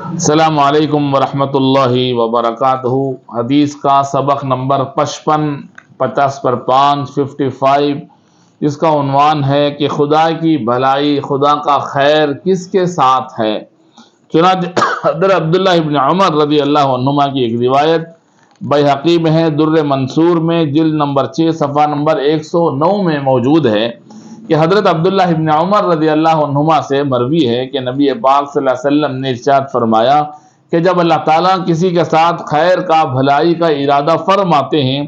السلام علیکم ورحمۃ اللہ وبرکاتہ۔ حدیث کا سبق نمبر 55 50 پر 5 55، جس کا عنوان ہے کہ خدا کی بھلائی، خدا کا خیر کس کے ساتھ ہے۔ چنانچہ حضرت عبداللہ ابن عمر رضی اللہ عنہما کی ایک روایت بیہقی میں ہے، در منصور میں جلد نمبر 6 صفحہ نمبر 109 میں موجود ہے کہ حضرت عبداللہ ابن عمر رضی اللہ عنہما سے مروی ہے کہ نبی پاک صلی اللہ علیہ وسلم نے ارشاد فرمایا کہ جب اللہ تعالیٰ کسی کے ساتھ خیر کا، بھلائی کا ارادہ فرماتے ہیں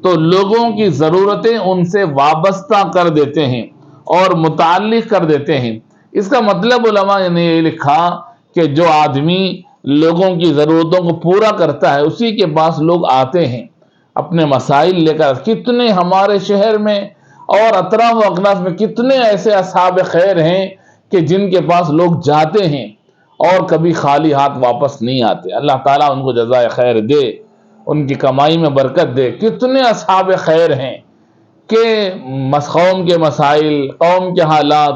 تو لوگوں کی ضرورتیں ان سے وابستہ کر دیتے ہیں اور متعلق کر دیتے ہیں۔ اس کا مطلب علماء نے یہ لکھا کہ جو آدمی لوگوں کی ضرورتوں کو پورا کرتا ہے اسی کے پاس لوگ آتے ہیں اپنے مسائل لے کر۔ کتنے ہمارے شہر میں اور اطراف و اکناف میں کتنے ایسے اصحاب خیر ہیں کہ جن کے پاس لوگ جاتے ہیں اور کبھی خالی ہاتھ واپس نہیں آتے۔ اللہ تعالیٰ ان کو جزائے خیر دے، ان کی کمائی میں برکت دے۔ کتنے اصحاب خیر ہیں کہ قوم کے مسائل، قوم کے حالات،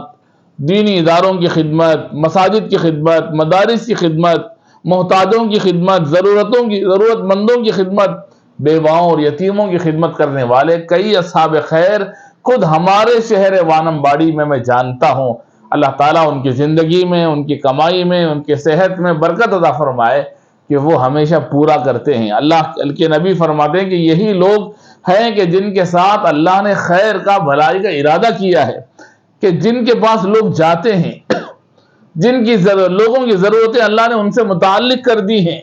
دینی اداروں کی خدمت، مساجد کی خدمت، مدارس کی خدمت، محتاجوں کی خدمت، ضرورت مندوں کی خدمت، بیواؤں اور یتیموں کی خدمت کرنے والے کئی اصحاب خیر خود ہمارے شہر وانم باڑی میں جانتا ہوں۔ اللہ تعالیٰ ان کی زندگی میں، ان کی کمائی میں، ان کی صحت میں برکت عطا فرمائے کہ وہ ہمیشہ پورا کرتے ہیں۔ اللہ کے نبی فرماتے ہیں کہ یہی لوگ ہیں کہ جن کے ساتھ اللہ نے خیر کا، بھلائی کا ارادہ کیا ہے، کہ جن کے پاس لوگ جاتے ہیں، جن کی لوگوں کی ضرورتیں اللہ نے ان سے متعلق کر دی ہیں۔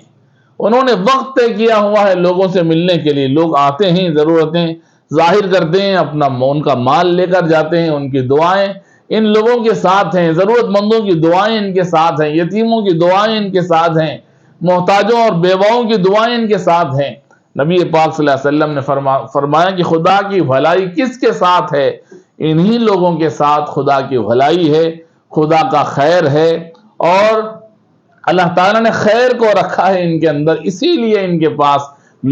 انہوں نے وقت طے کیا ہوا ہے لوگوں سے ملنے کے لیے، لوگ آتے ہیں، ضرورتیں ظاہر کرتے ہیں، ان کا مال لے کر جاتے ہیں، ان کی دعائیں ان لوگوں کے ساتھ ہیں، ضرورت مندوں کی دعائیں ان کے ساتھ ہیں، یتیموں کی دعائیں ان کے ساتھ ہیں، محتاجوں اور بیواؤں کی دعائیں ان کے ساتھ ہیں۔ نبی پاک صلی اللہ علیہ وسلم نے فرمایا کہ خدا کی بھلائی کس کے ساتھ ہے؟ انہی لوگوں کے ساتھ خدا کی بھلائی ہے، خدا کا خیر ہے، اور اللہ تعالیٰ نے خیر کو رکھا ہے ان کے اندر، اسی لیے ان کے پاس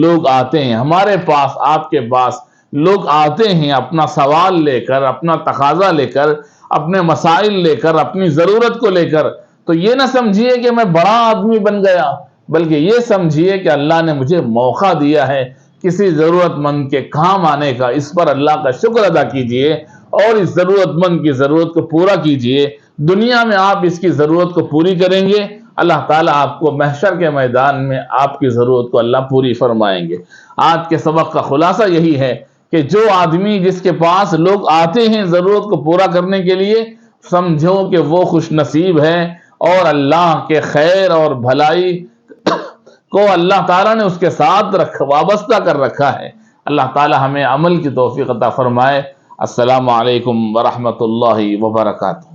لوگ آتے ہیں۔ ہمارے پاس، آپ کے پاس لوگ آتے ہیں اپنا سوال لے کر، اپنا تقاضا لے کر، اپنے مسائل لے کر، اپنی ضرورت کو لے کر۔ تو یہ نہ سمجھیے کہ میں بڑا آدمی بن گیا، بلکہ یہ سمجھیے کہ اللہ نے مجھے موقع دیا ہے کسی ضرورت مند کے کام آنے کا۔ اس پر اللہ کا شکر ادا کیجئے اور اس ضرورت مند کی ضرورت کو پورا کیجئے۔ دنیا میں آپ اس کی ضرورت کو پوری کریں گے، اللہ تعالیٰ آپ کو محشر کے میدان میں آپ کی ضرورت کو اللہ پوری فرمائیں گے۔ آج کے سبق کا خلاصہ یہی ہے کہ جو آدمی، جس کے پاس لوگ آتے ہیں ضرورت کو پورا کرنے کے لیے، سمجھو کہ وہ خوش نصیب ہے، اور اللہ کے خیر اور بھلائی کو اللہ تعالیٰ نے اس کے ساتھ وابستہ کر رکھا ہے۔ اللہ تعالیٰ ہمیں عمل کی توفیق عطا فرمائے۔ السلام علیکم ورحمۃ اللہ وبرکاتہ۔